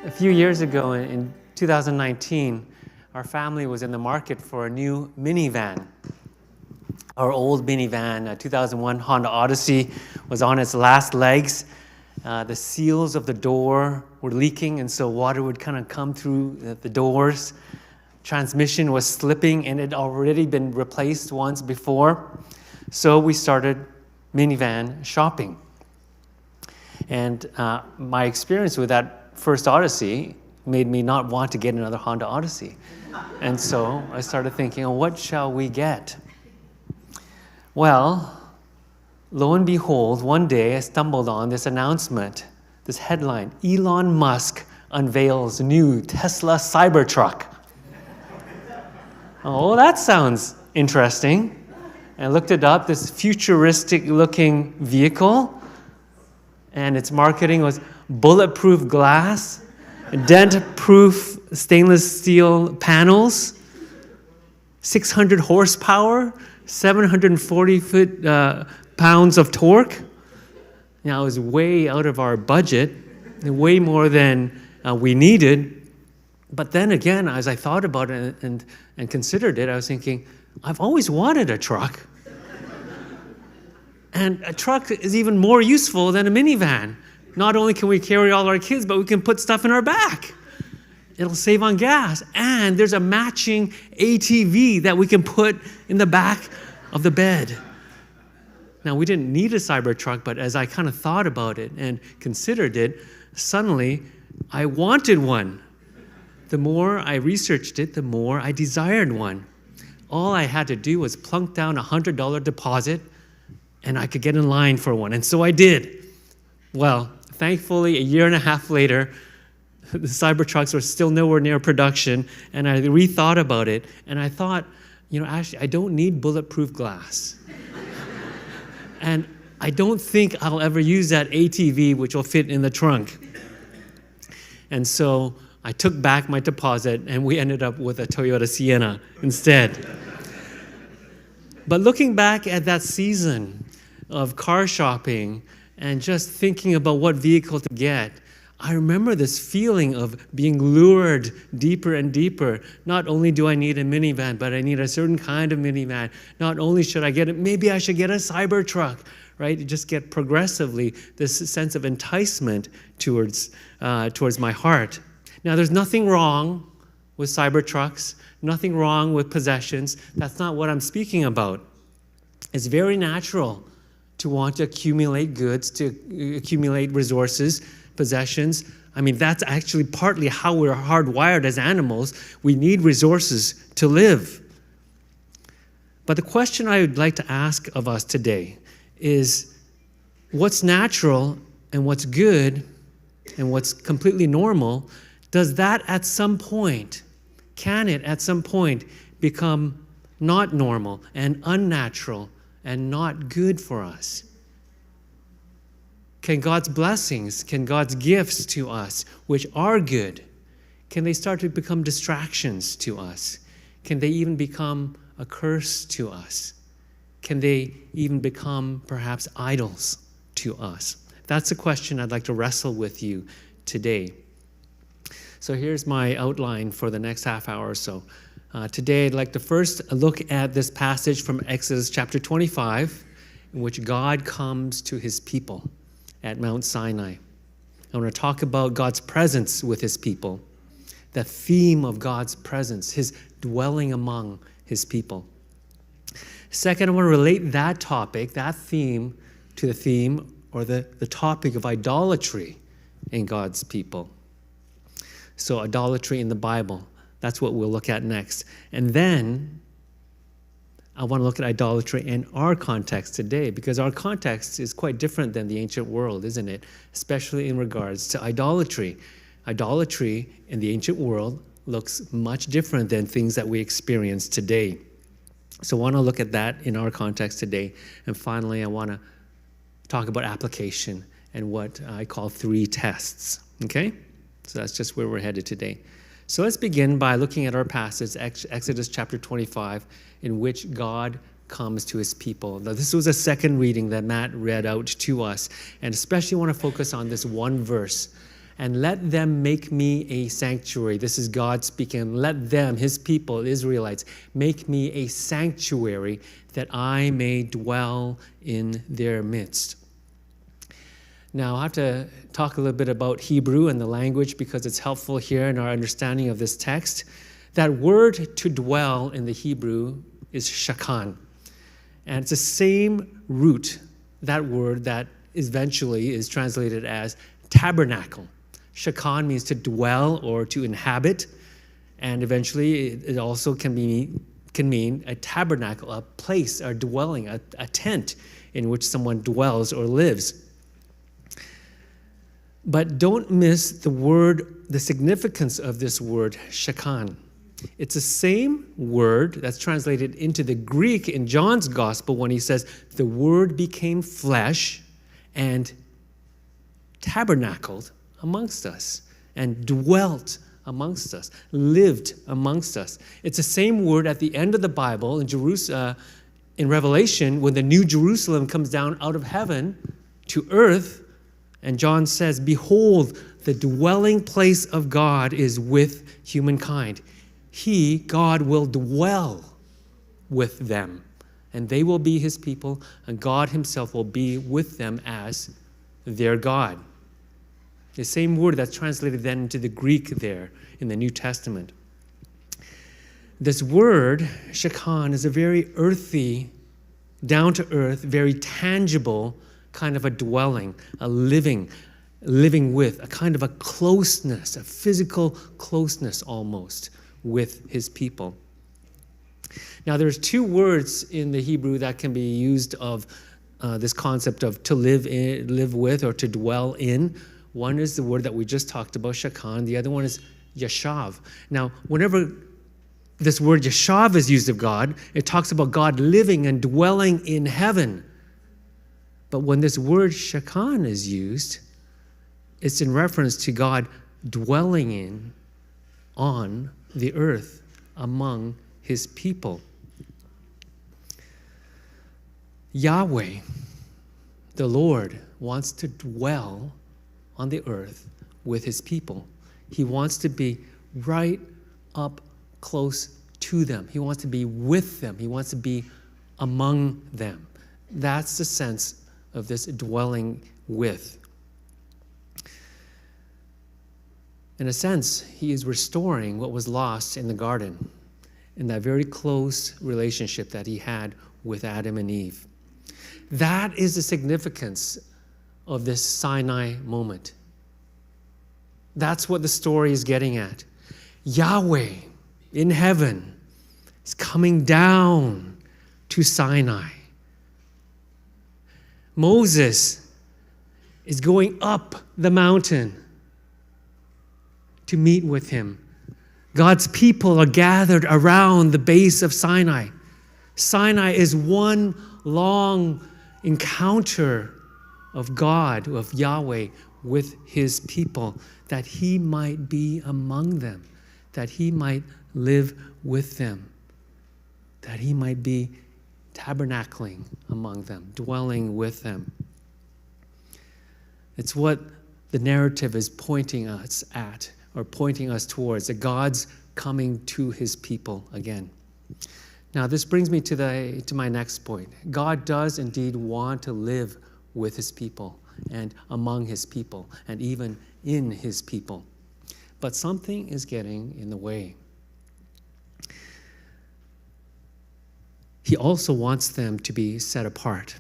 A few years ago, in 2019, our family was in the market for a new minivan. Our old minivan, a 2001 Honda Odyssey, was on its last legs. The seals of the door were leaking, and so water would kind of come through the doors. Transmission was slipping, and it had already been replaced once before. So we started minivan shopping. And my experience with that first Odyssey made me not want to get another Honda Odyssey. And so I started thinking, what shall we get? Well, lo and behold, one day I stumbled on this announcement, this headline: Elon Musk unveils new Tesla Cybertruck. Oh, that sounds interesting. I looked it up, this futuristic-looking vehicle, and its marketing was bulletproof glass, dent-proof stainless steel panels, 600 horsepower, 740 pounds of torque. Now, it was way out of our budget, way more than we needed. But then again, as I thought about it and considered it, I was thinking, I've always wanted a truck. And a truck is even more useful than a minivan. Not only can we carry all our kids, but we can put stuff in our back. It'll save on gas. And there's a matching ATV that we can put in the back of the bed. Now, we didn't need a Cybertruck, but as I kind of thought about it and considered it, suddenly I wanted one. The more I researched it, the more I desired one. All I had to do was plunk down a $100 deposit, and I could get in line for one. And so I did. Well, thankfully, a year and a half later, the Cybertrucks were still nowhere near production, and I rethought about it, and I thought, actually, I don't need bulletproof glass. And I don't think I'll ever use that ATV, which will fit in the trunk. And so I took back my deposit, and we ended up with a Toyota Sienna instead. But looking back at that season of car shopping and just thinking about what vehicle to get, I remember this feeling of being lured deeper and deeper. Not only do I need a minivan, but I need a certain kind of minivan. Not only should I get it, maybe I should get a Cybertruck, right? You just get progressively this sense of enticement towards my heart. Now, there's nothing wrong with Cybertrucks, nothing wrong with possessions. That's not what I'm speaking about. It's very natural to want to accumulate goods, to accumulate resources, possessions. I mean, that's actually partly how we're hardwired as animals. We need resources to live. But the question I would like to ask of us today is, what's natural and what's good and what's completely normal, does that at some point, can it at some point become not normal and unnatural and not good for us? Can God's blessings, can God's gifts to us, which are good, can they start to become distractions to us? Can they even become a curse to us? Can they even become perhaps idols to us? That's a question I'd like to wrestle with you today. So here's my outline for the next half hour or so. Today, I'd like to first look at this passage from Exodus chapter 25, in which God comes to his people at Mount Sinai. I want to talk about God's presence with his people, the theme of God's presence, his dwelling among his people. Second, I want to relate that topic, that theme, to the theme or the topic of idolatry in God's people. So idolatry in the Bible, that's what we'll look at next. And then I want to look at idolatry in our context today, because our context is quite different than the ancient world, isn't it? Especially in regards to idolatry. Idolatry in the ancient world looks much different than things that we experience today. So I want to look at that in our context today. And finally, I want to talk about application and what I call 3 tests. Okay? So that's just where we're headed today. So let's begin by looking at our passage, Exodus chapter 25, in which God comes to his people. Now, this was a second reading that Matt read out to us, and especially want to focus on this one verse. and let them make me a sanctuary. This is God speaking. Let them, his people, Israelites, make me a sanctuary that I may dwell in their midst. Now, I have to talk a little bit about Hebrew and the language because it's helpful here in our understanding of this text. That word to dwell in the Hebrew is shakan. And it's the same root, that word that eventually is translated as tabernacle. Shakan means to dwell or to inhabit. And eventually it also can mean a tabernacle, a place, a dwelling, a tent in which someone dwells or lives. But don't miss the significance of this word, shakan. It's the same word that's translated into the Greek in John's gospel when he says, the word became flesh and tabernacled amongst us and dwelt amongst us, lived amongst us. It's the same word at the end of the Bible in Revelation when the New Jerusalem comes down out of heaven to earth. And John says, behold, the dwelling place of God is with humankind. He, God, will dwell with them, and they will be his people, and God himself will be with them as their God. The same word that's translated then into the Greek there in the New Testament. This word, shakan, is a very earthy, down-to-earth, very tangible kind of a dwelling, a living with, a kind of a closeness, a physical closeness almost with his people. Now there's two words in the Hebrew that can be used of this concept of to live with or to dwell in. One is the word that we just talked about, shakan. The other one is yashav. Now, whenever this word yashav is used of God, it talks about God living and dwelling in heaven. But when this word shakan is used, it's in reference to God dwelling on the earth among his people. Yahweh, the Lord, wants to dwell on the earth with his people. He wants to be right up close to them. He wants to be with them. He wants to be among them. That's the sense of this dwelling with. In a sense, he is restoring what was lost in the garden, in that very close relationship that he had with Adam and Eve. That is the significance of this Sinai moment. That's what the story is getting at. Yahweh in heaven is coming down to Sinai. Moses is going up the mountain to meet with him. God's people are gathered around the base of Sinai. Sinai is one long encounter of God, of Yahweh, with his people, that he might be among them, that he might live with them, that he might be tabernacling among them, dwelling with them. It's what the narrative is pointing us at, or pointing us towards, that God's coming to his people again. Now, this brings me to my next point. God does indeed want to live with his people and among his people and even in his people. But something is getting in the way. He also wants them to be set apart.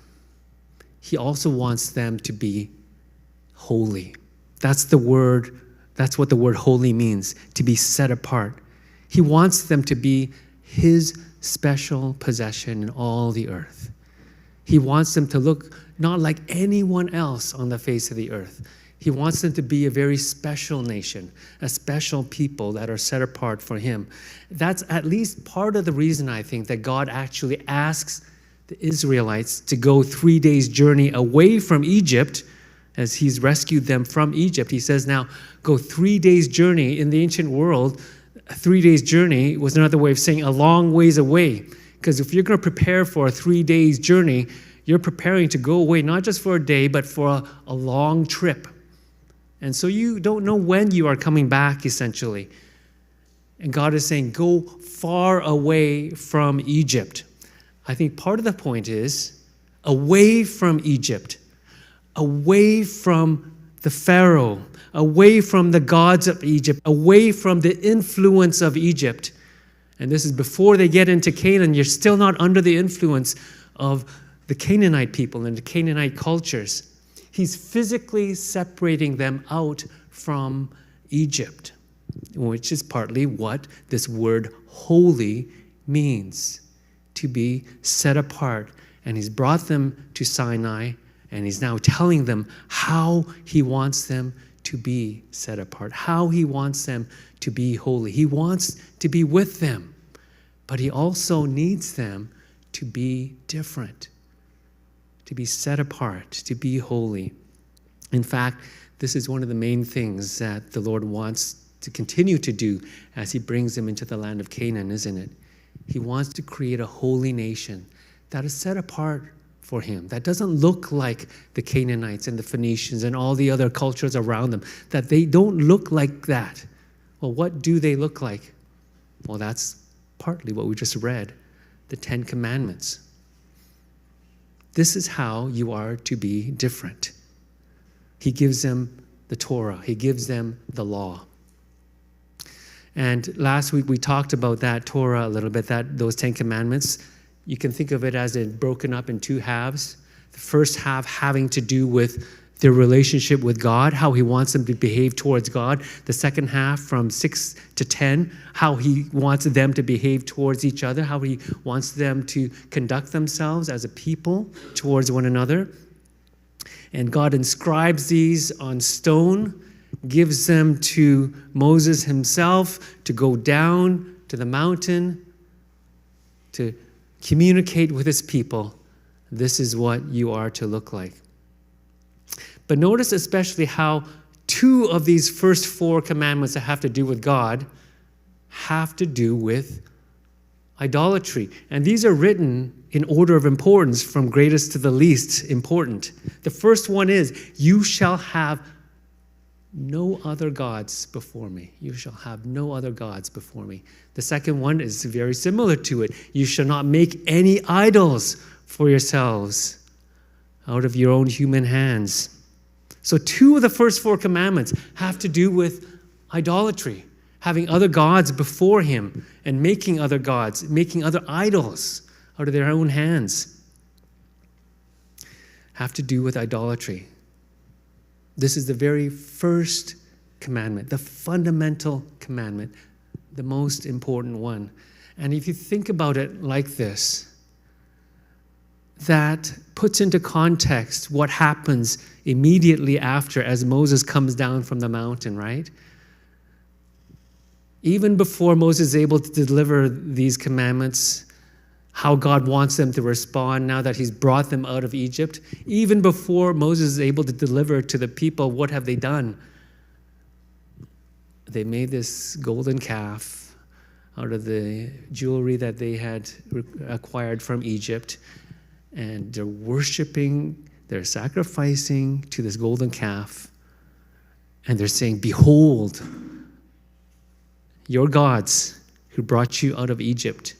He also wants them to be holy. That's what the word holy means, to be set apart. He wants them to be his special possession in all the earth. He wants them to look not like anyone else on the face of the earth. He wants them to be a very special nation, a special people that are set apart for him. That's at least part of the reason, I think, that God actually asks the Israelites to go 3 days' journey away from Egypt. As he's rescued them from Egypt, he says, now go 3 days' journey. In the ancient world, a 3 days' journey was another way of saying a long ways away. Because if you're going to prepare for a 3 days' journey, you're preparing to go away not just for a day, but for a long trip. And so you don't know when you are coming back, essentially. And God is saying, go far away from Egypt. I think part of the point is away from Egypt, away from the Pharaoh, away from the gods of Egypt, away from the influence of Egypt. And this is before they get into Canaan. You're still not under the influence of the Canaanite people and the Canaanite cultures. He's physically separating them out from Egypt, which is partly what this word holy means, to be set apart. And he's brought them to Sinai, and he's now telling them how he wants them to be set apart, how he wants them to be holy. He wants to be with them, but he also needs them to be different, to be set apart, to be holy. In fact, this is one of the main things that the Lord wants to continue to do as he brings them into the land of Canaan, isn't it? He wants to create a holy nation that is set apart for him, that doesn't look like the Canaanites and the Phoenicians and all the other cultures around them, that they don't look like that. Well, what do they look like? Well, that's partly what we just read, the 10 Commandments. This is how you are to be different. He gives them the Torah. He gives them the law. And last week we talked about that Torah a little bit, those 10 Commandments. You can think of it as broken up in two halves. The first half having to do with their relationship with God, how he wants them to behave towards God. The second half, from 6 to 10, how he wants them to behave towards each other, how he wants them to conduct themselves as a people towards one another. And God inscribes these on stone, gives them to Moses himself to go down to the mountain to communicate with his people. This is what you are to look like. But notice especially how 2 of these first 4 commandments that have to do with God have to do with idolatry. And these are written in order of importance from greatest to the least important. The first one is, you shall have no other gods before me. You shall have no other gods before me. The second one is very similar to it. You shall not make any idols for yourselves out of your own human hands. So 2 of the first 4 commandments have to do with idolatry, having other gods before him and making other gods, making other idols out of their own hands. Have to do with idolatry. This is the very first commandment, the fundamental commandment, the most important one. And if you think about it like this, that puts into context what happens immediately after as Moses comes down from the mountain, right? Even before Moses is able to deliver these commandments, how God wants them to respond now that he's brought them out of Egypt. Even before Moses is able to deliver to the people, what have they done? They made this golden calf out of the jewelry that they had acquired from Egypt. And they're worshiping, they're sacrificing to this golden calf. And they're saying, behold, your gods who brought you out of Egypt.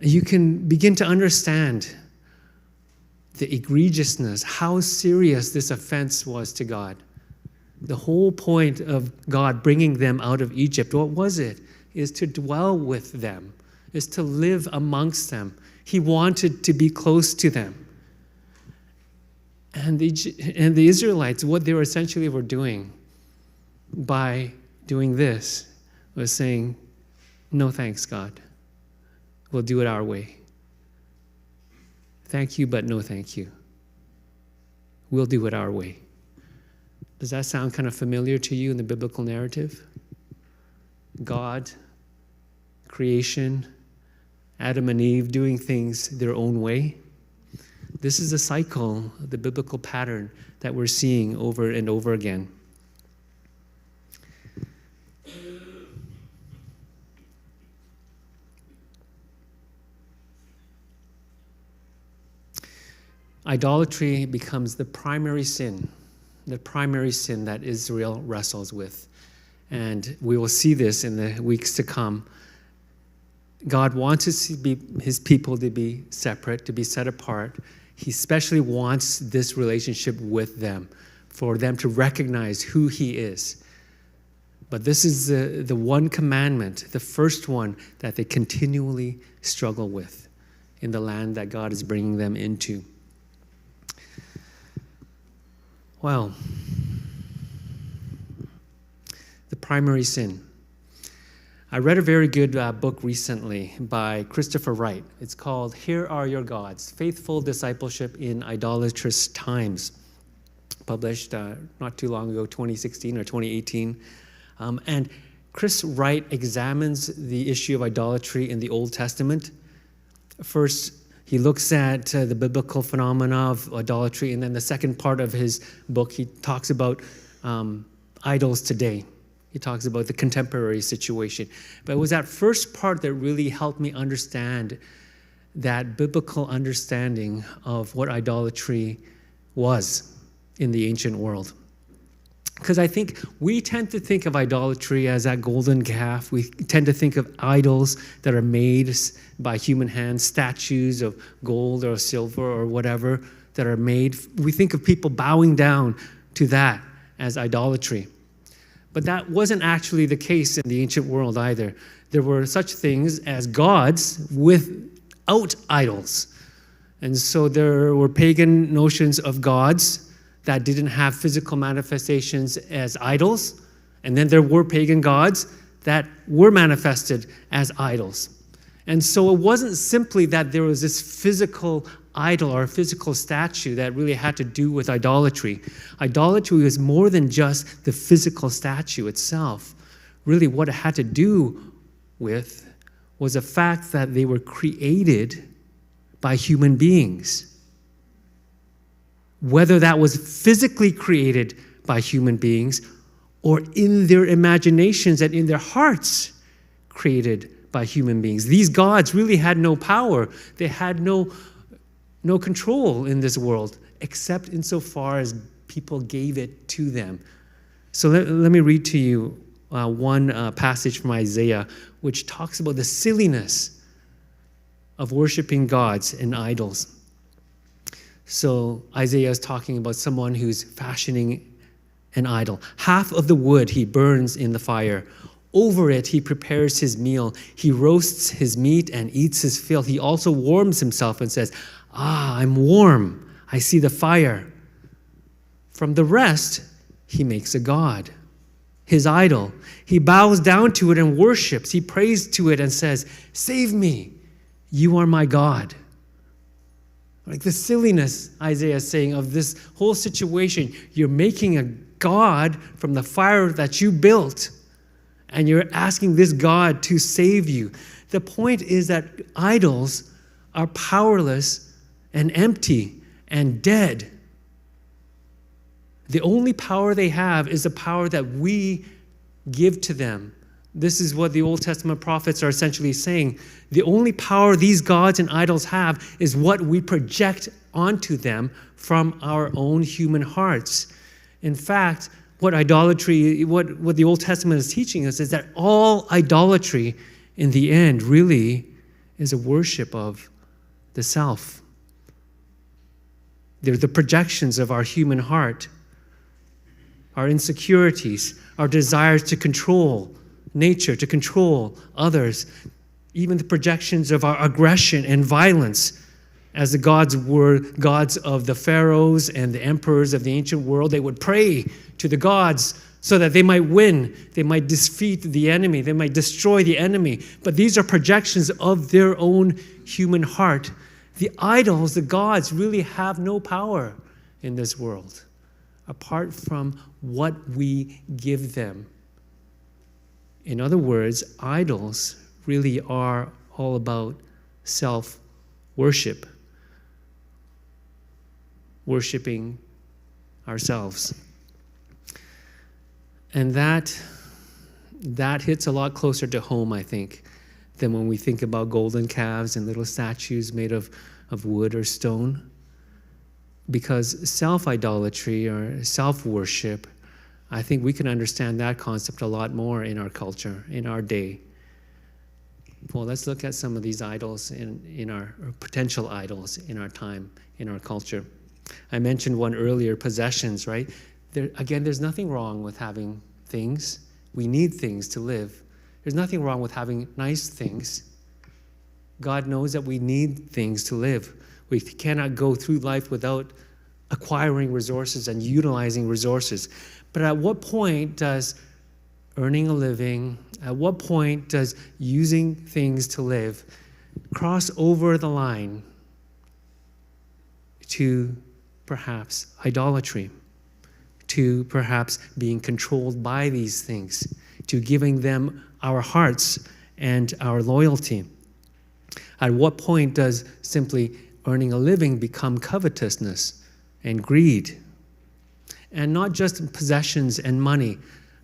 You can begin to understand the egregiousness, how serious this offense was to God. The whole point of God bringing them out of Egypt, what was it? Is to dwell with them, is to live amongst them. He wanted to be close to them. And the Israelites, what they were essentially doing by doing this was saying, no thanks, God. We'll do it our way. Thank you, but no thank you. We'll do it our way. Does that sound kind of familiar to you in the biblical narrative? God, creation, Adam and Eve doing things their own way. This is a cycle, the biblical pattern that we're seeing over and over again. Idolatry becomes the primary sin the primary sin that Israel wrestles with. And we will see this in the weeks to come. God wants his people to be separate, to be set apart. He especially wants this relationship with them, for them to recognize who he is. But this is the one commandment, the first one that they continually struggle with in the land that God is bringing them into. Well, the primary sin. I read a very good book recently by Christopher Wright. It's called Here Are Your Gods, Faithful Discipleship in Idolatrous Times, published not too long ago, 2016 or 2018. And Chris Wright examines the issue of idolatry in the Old Testament. First, he looks at the biblical phenomena of idolatry, and then the second part of his book, he talks about idols today. He talks about the contemporary situation. But it was that first part that really helped me understand that biblical understanding of what idolatry was in the ancient world. Because I think we tend to think of idolatry as that golden calf. We tend to think of idols that are made by human hands, statues of gold or silver or whatever that are made. We think of people bowing down to that as idolatry. But that wasn't actually the case in the ancient world either. There were such things as gods without idols. And so there were pagan notions of gods that didn't have physical manifestations as idols. And then there were pagan gods that were manifested as idols. And so it wasn't simply that there was this physical idol or physical statue that really had to do with idolatry. Idolatry was more than just the physical statue itself. Really what it had to do with was the fact that they were created by human beings. Whether that was physically created by human beings or in their imaginations and in their hearts created by human beings. These gods really had no power. They had no control in this world, except insofar as people gave it to them. So let me read to you one passage from Isaiah, which talks about the silliness of worshiping gods and idols. So Isaiah is talking about someone who's fashioning an idol. Half of the wood he burns in the fire. Over it he prepares his meal. He roasts his meat and eats his fill. He also warms himself and says, I'm warm. I see the fire. From the rest, he makes a god, his idol. He bows down to it and worships. He prays to it and says, save me. You are my God. Like the silliness, Isaiah is saying, of this whole situation. You're making a god from the fire that you built, and you're asking this God to save you. The point is that idols are powerless and empty and dead. The only power they have is the power that we give to them. This is what the Old Testament prophets are essentially saying. The only power these gods and idols have is what we project onto them from our own human hearts. In fact, what the Old Testament is teaching us is that all idolatry in the end really is a worship of the self. They're the projections of our human heart, our insecurities, our desires to control nature, to control others, even the projections of our aggression and violence. As the gods were gods of the pharaohs and the emperors of the ancient world, they would pray to the gods so that they might win, they might defeat the enemy, they might destroy the enemy. But these are projections of their own human heart. The idols, the gods, really have no power in this world apart from what we give them. In other words, idols really are all about self-worship, worshiping ourselves. And that hits a lot closer to home, I think, than when we think about golden calves and little statues made of wood or stone. Because self-idolatry or self-worship, I think we can understand that concept a lot more in our culture, in our day. Well, let's look at some of these idols in our or potential idols in our time, in our culture. I mentioned one earlier, possessions, right? There's nothing wrong with having things. We need things to live. There's nothing wrong with having nice things. God knows that we need things to live. We cannot go through life without acquiring resources and utilizing resources. But at what point does earning a living, at what point does using things to live cross over the line to perhaps idolatry, to perhaps being controlled by these things, to giving them our hearts and our loyalty? At what point does simply earning a living become covetousness and greed? And not just possessions and money,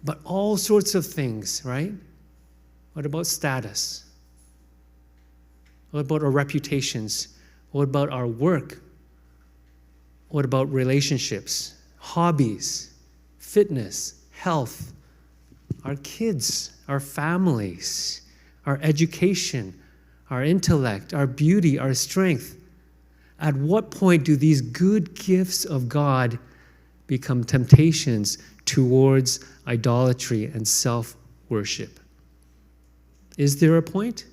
but all sorts of things, right? What about status? What about our reputations? What about our work? What about relationships, hobbies, fitness, health, our kids, our families, our education, our intellect, our beauty, our strength? At what point do these good gifts of God become temptations towards idolatry and self-worship? Is there a point?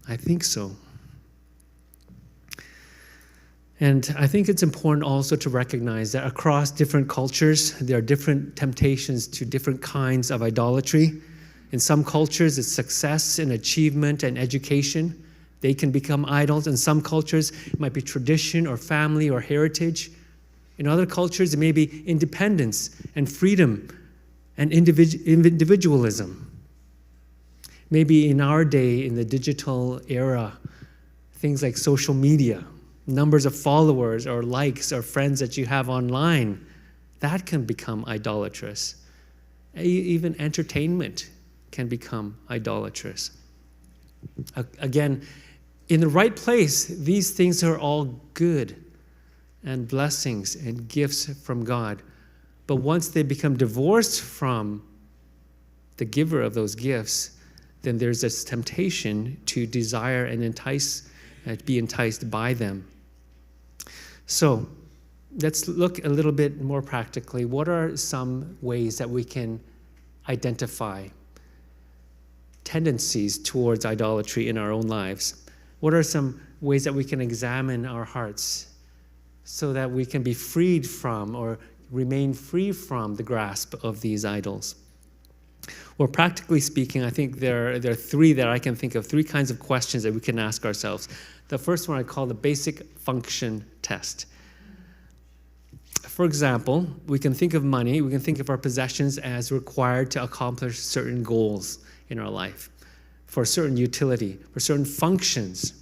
I think so. And I think it's important also to recognize that across different cultures, there are different temptations to different kinds of idolatry. In some cultures, it's success and achievement and education. They can become idols. In some cultures, it might be tradition or family or heritage. In other cultures, it may be independence and freedom and individualism. Maybe in our day, in the digital era, things like social media, numbers of followers or likes or friends that you have online, that can become idolatrous. Even entertainment can become idolatrous. Again, in the right place, these things are all good and blessings and gifts from God. But once they become divorced from the giver of those gifts, then there's this temptation to desire and be enticed by them. So let's look a little bit more practically. What are some ways that we can identify tendencies towards idolatry in our own lives? What are some ways that we can examine our hearts so that we can be freed from or remain free from the grasp of these idols? Well, practically speaking, I think there are three that I can think of, three kinds of questions that we can ask ourselves. The first one I call the basic function test. For example, we can think of money, we can think of our possessions as required to accomplish certain goals in our life, for certain utility, for certain functions.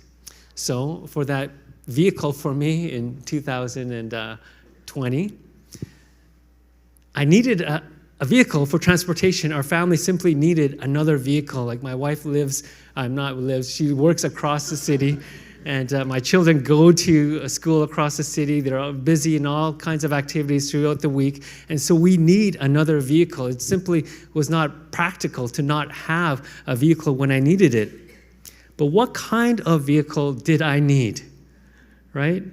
So for that vehicle for me in 2020, I needed a vehicle for transportation. Our family simply needed another vehicle. Like my wife she works across the city, and my children go to a school across the city. They're all busy in all kinds of activities throughout the week, and so we need another vehicle. It simply was not practical to not have a vehicle when I needed it. But what kind of vehicle did I need, right?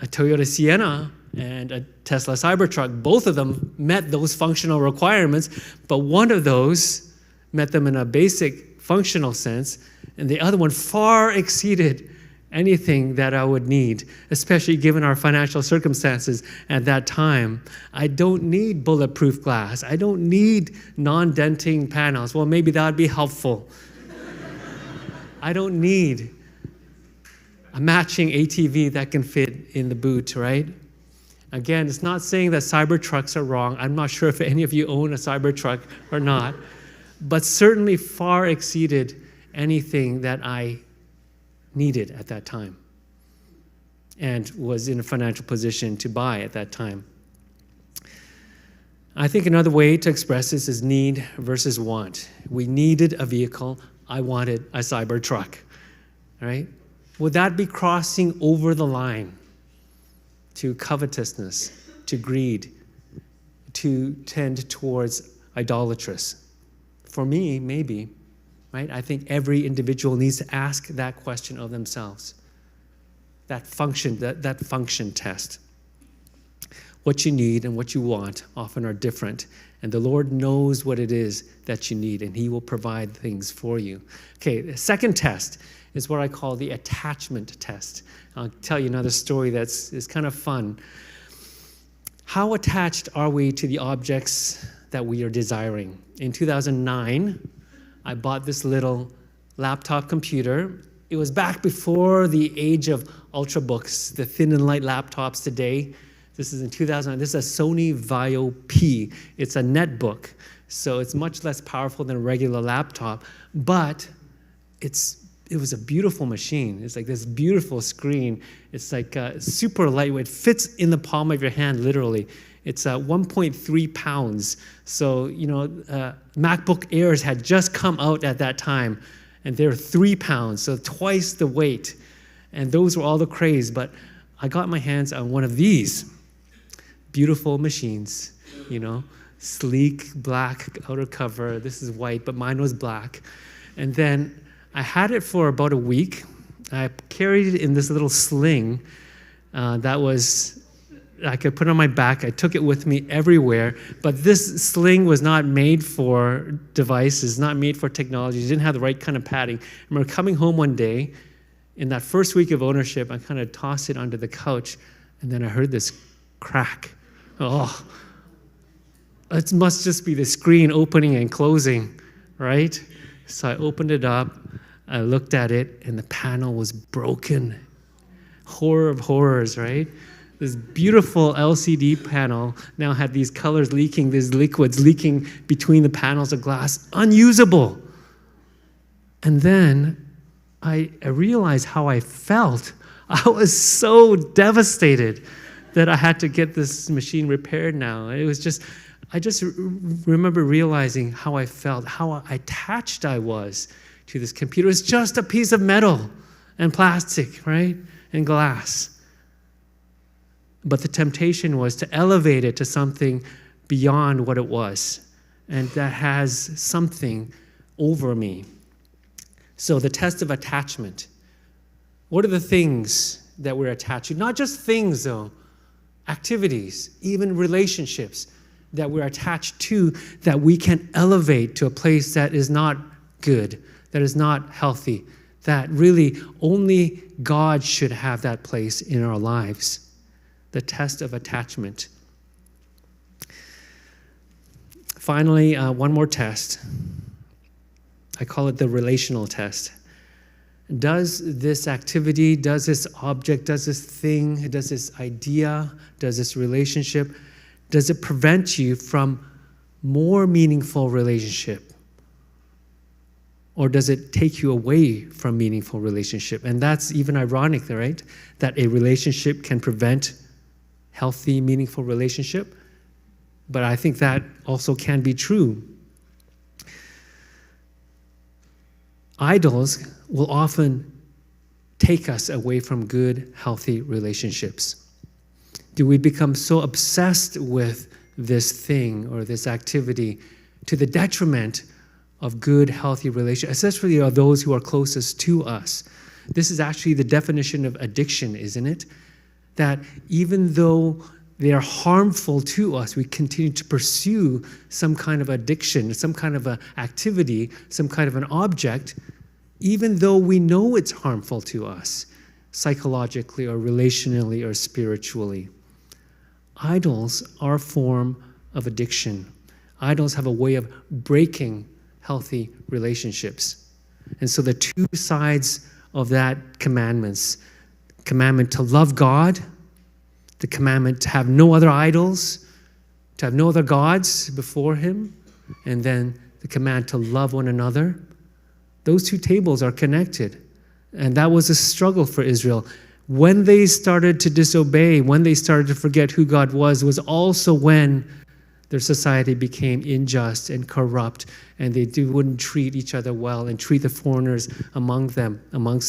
A Toyota Sienna and a Tesla Cybertruck, both of them met those functional requirements, but one of those met them in a basic functional sense, and the other one far exceeded anything that I would need, especially given our financial circumstances at that time. I don't need bulletproof glass. I don't need non-denting panels. Well, maybe that would be helpful. I don't need a matching ATV that can fit in the boot, right? Again, it's not saying that Cybertrucks are wrong. I'm not sure if any of you own a Cybertruck or not, but certainly far exceeded anything that I needed at that time and was in a financial position to buy at that time. I think another way to express this is need versus want. We needed a vehicle. I wanted a Cybertruck, right? Would that be crossing over the line to covetousness, to greed, to tend towards idolatrous? For me, maybe, right? I think every individual needs to ask that question of themselves. That function test. What you need and what you want often are different. And the Lord knows what it is that you need, and He will provide things for you. Okay, the second test is what I call the attachment test. I'll tell you another story is kind of fun. How attached are we to the objects that we are desiring? In 2009, I bought this little laptop computer. It was back before the age of Ultrabooks, the thin and light laptops today. This is in 2009. This is a Sony Vaio P. It's a netbook, so it's much less powerful than a regular laptop, but it was a beautiful machine. It's like this beautiful screen. It's like super lightweight. It fits in the palm of your hand, literally. It's 1.3 pounds. So, MacBook Airs had just come out at that time, and they're 3 pounds, so twice the weight. And those were all the craze, but I got my hands on one of these beautiful machines, sleek black outer cover. This is white, but mine was black. And then I had it for about a week. I carried it in this little sling I could put on my back. I took it with me everywhere, but this sling was not made for devices, not made for technology. It didn't have the right kind of padding. I remember coming home one day, in that first week of ownership, I kind of tossed it onto the couch, and then I heard this crack. Oh, it must just be the screen opening and closing, right? So I opened it up, I looked at it, and the panel was broken. Horror of horrors, right? This beautiful LCD panel now had these colors leaking, these liquids leaking between the panels of glass, unusable. And then I realized how I felt. I was so devastated that I had to get this machine repaired now. I just remember realizing how I felt, how attached I was to this computer. It's just a piece of metal and plastic, right? And glass. But the temptation was to elevate it to something beyond what it was, and that has something over me. So the test of attachment. What are the things that we're attached to? Not just things, though. Activities, even relationships that we're attached to that we can elevate to a place that is not good, that is not healthy, that really only God should have that place in our lives. The test of attachment. Finally, one more test. I call it the relational test. Does this activity, does this object, does this thing, does this idea, does this relationship, does it prevent you from more meaningful relationship? Or does it take you away from meaningful relationship? And that's even ironic, right? That a relationship can prevent healthy, meaningful relationship. But I think that also can be true. Idols will often take us away from good, healthy relationships. Do we become so obsessed with this thing or this activity to the detriment of good, healthy relationships, especially those who are closest to us? This is actually the definition of addiction, isn't it? That even though they are harmful to us, we continue to pursue some kind of addiction, some kind of an activity, some kind of an object, even though we know it's harmful to us, psychologically or relationally or spiritually. Idols are a form of addiction. Idols have a way of breaking healthy relationships. And so the two sides of that commandment to love God, the commandment to have no other idols, to have no other gods before Him, and then the command to love one another. Those two tables are connected. And that was a struggle for Israel. When they started to disobey, when they started to forget who God was also when their society became unjust and corrupt, and they wouldn't treat each other well and treat the foreigners amongst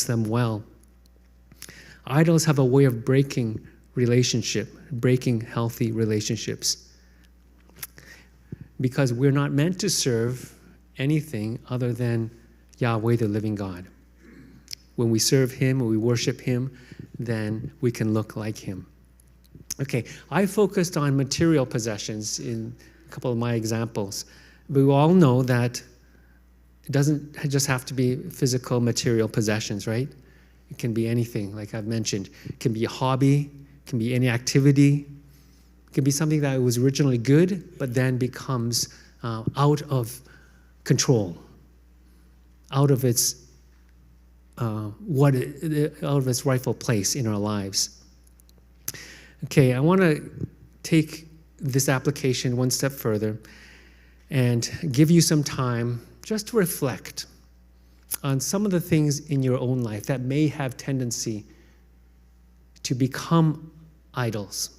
them well. Idols have a way of breaking healthy relationships. Because we're not meant to serve anything other than Yahweh, the living God. When we serve him, when we worship him, then we can look like him. Okay, I focused on material possessions in a couple of my examples. But we all know that it doesn't just have to be physical material possessions, right? It can be anything, like I've mentioned. It can be a hobby, it can be any activity. It can be something that was originally good, but then becomes out of control, out of its rightful place in our lives. Okay, I want to take this application one step further and give you some time just to reflect on some of the things in your own life that may have tendency to become idols,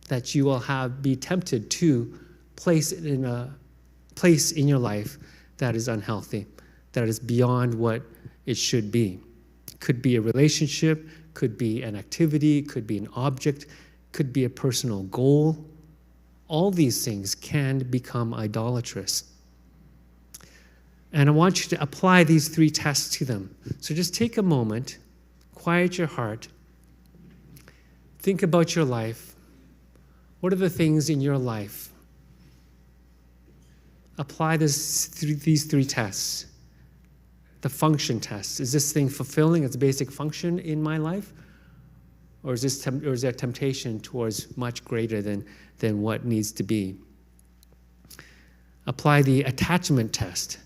that you will be tempted to place in a place in your life that is unhealthy, that is beyond what it should be. Could be a relationship, could be an activity, could be an object, could be a personal goal. All these things can become idolatrous. And I want you to apply these 3 tests to them. So just take a moment, quiet your heart, think about your life. What are the things in your life? Apply these 3 tests. The function test. Is this thing fulfilling its basic function in my life? Or is there temptation towards much greater than what needs to be? Apply the attachment test.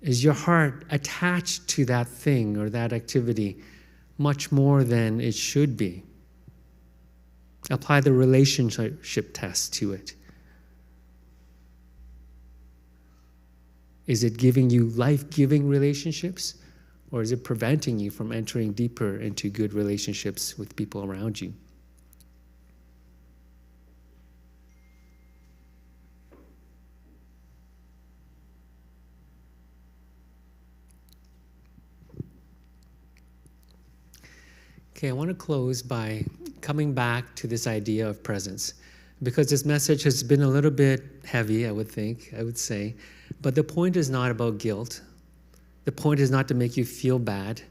Is your heart attached to that thing or that activity much more than it should be? Apply the relationship test to it. Is it giving you life-giving relationships, or is it preventing you from entering deeper into good relationships with people around you? Okay, I want to close by coming back to this idea of presence, because this message has been a little bit heavy, I would say, but the point is not about guilt. The point is not to make you feel bad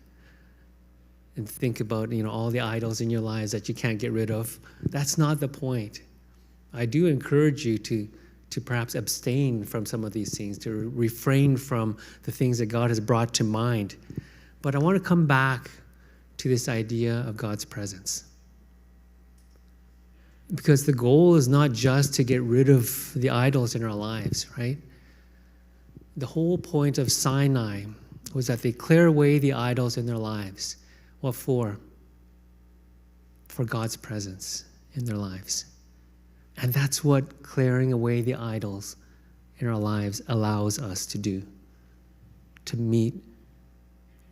and think about, all the idols in your lives that you can't get rid of. That's not the point. I do encourage you to perhaps abstain from some of these things, to refrain from the things that God has brought to mind. But I want to come back to this idea of God's presence. Because the goal is not just to get rid of the idols in our lives, right? The whole point of Sinai was that they clear away the idols in their lives. What for? For God's presence in their lives. And that's what clearing away the idols in our lives allows us to do, to meet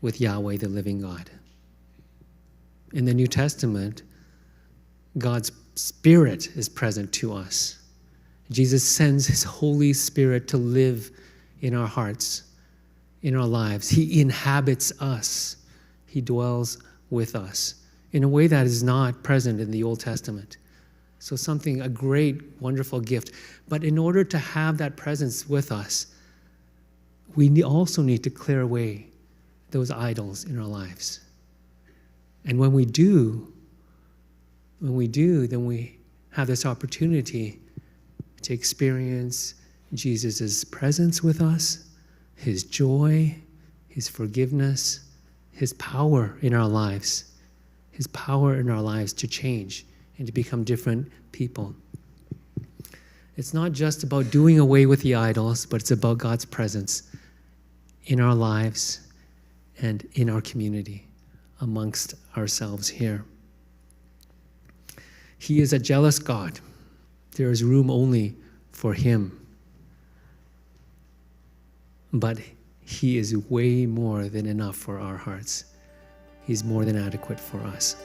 with Yahweh, the living God. In the New Testament, God's Spirit is present to us. Jesus sends his Holy Spirit to live in our hearts, in our lives. He inhabits us. He dwells with us in a way that is not present in the Old Testament. So a great, wonderful gift. But in order to have that presence with us, we also need to clear away those idols in our lives. And when we do, then we have this opportunity to experience Jesus' presence with us, his joy, his forgiveness, his power in our lives to change and to become different people. It's not just about doing away with the idols, but it's about God's presence in our lives and in our community, amongst ourselves here. He is a jealous God. There is room only for him. But he is way more than enough for our hearts. He's more than adequate for us.